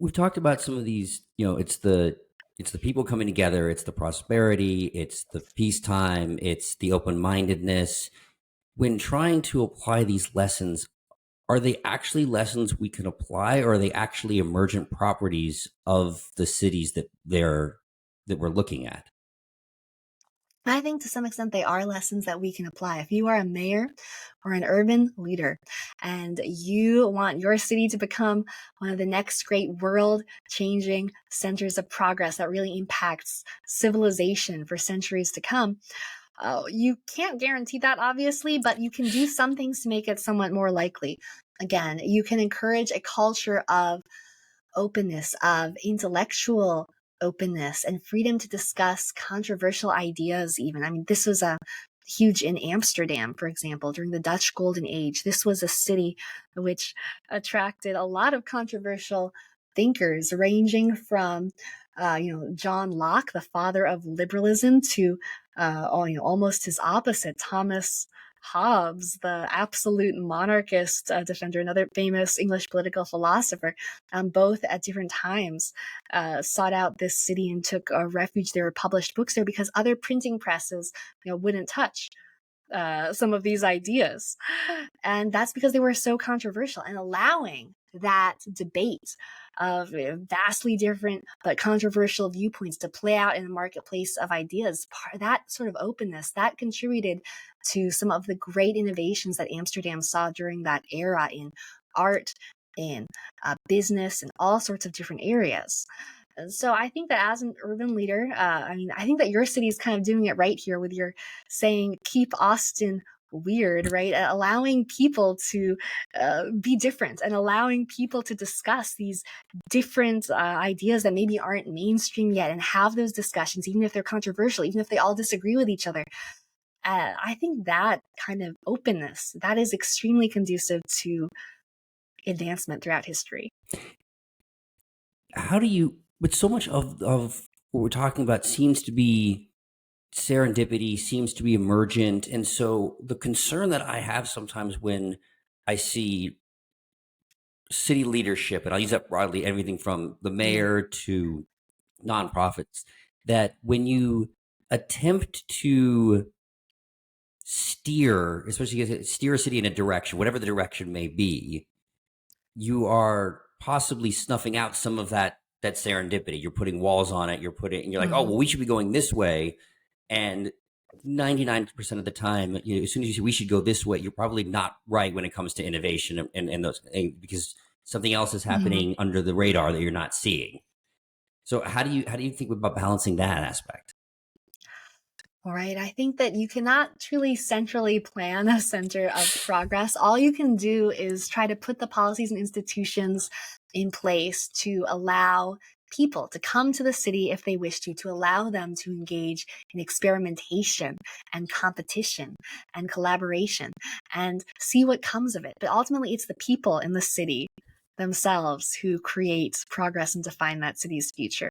we've talked about some of these, it's the people coming together, it's the prosperity, it's the peacetime, it's the open-mindedness. When trying to apply these lessons, are they actually lessons we can apply, or are they actually emergent properties of the cities that we're looking at? I think to some extent they are lessons that we can apply. If you are a mayor or an urban leader and you want your city to become one of the next great world changing centers of progress that really impacts civilization for centuries to come, you can't guarantee that, obviously, but you can do some things to make it somewhat more likely. Again, you can encourage a culture of openness, of intellectual openness, and freedom to discuss controversial ideas, even. I mean, this was a huge in Amsterdam, for example, during the Dutch Golden Age. This was a city which attracted a lot of controversial thinkers, ranging from John Locke, the father of liberalism, to almost his opposite, Thomas Hobbes, the absolute monarchist defender, another famous English political philosopher. Both at different times sought out this city and took refuge there, or published books there, because other printing presses wouldn't touch some of these ideas. And that's because they were so controversial, and allowing that debate of vastly different but controversial viewpoints to play out in a marketplace of ideas, that sort of openness, that contributed to some of the great innovations that Amsterdam saw during that era in art, in business, and all sorts of different areas. And so I think that as an urban leader, I think that your city is kind of doing it right here with your saying, keep Austin weird, right? Allowing people to be different, and allowing people to discuss these different ideas that maybe aren't mainstream yet, and have those discussions, even if they're controversial, even if they all disagree with each other. I think that kind of openness, that is extremely conducive to advancement throughout history. How do you, but so much of what we're talking about seems to be serendipity, seems to be emergent. And so the concern that I have sometimes when I see city leadership, and I'll use that broadly, everything from the Yeah. mayor to nonprofits, that when you attempt to steer, especially steer a city in a direction, whatever the direction may be, you are possibly snuffing out some of that serendipity. You're putting walls on it. You're like, oh, Mhm. well, we should be going this way. And 99% of the time, as soon as you say we should go this way, you're probably not right when it comes to innovation and those, because something else is Mhm. happening under the radar that you're not seeing. So how do you think about balancing that aspect? All right. I think that you cannot truly centrally plan a center of progress. All you can do is try to put the policies and institutions in place to allow people to come to the city if they wish to allow them to engage in experimentation and competition and collaboration, and see what comes of it. But ultimately, it's the people in the city themselves who create progress and define that city's future.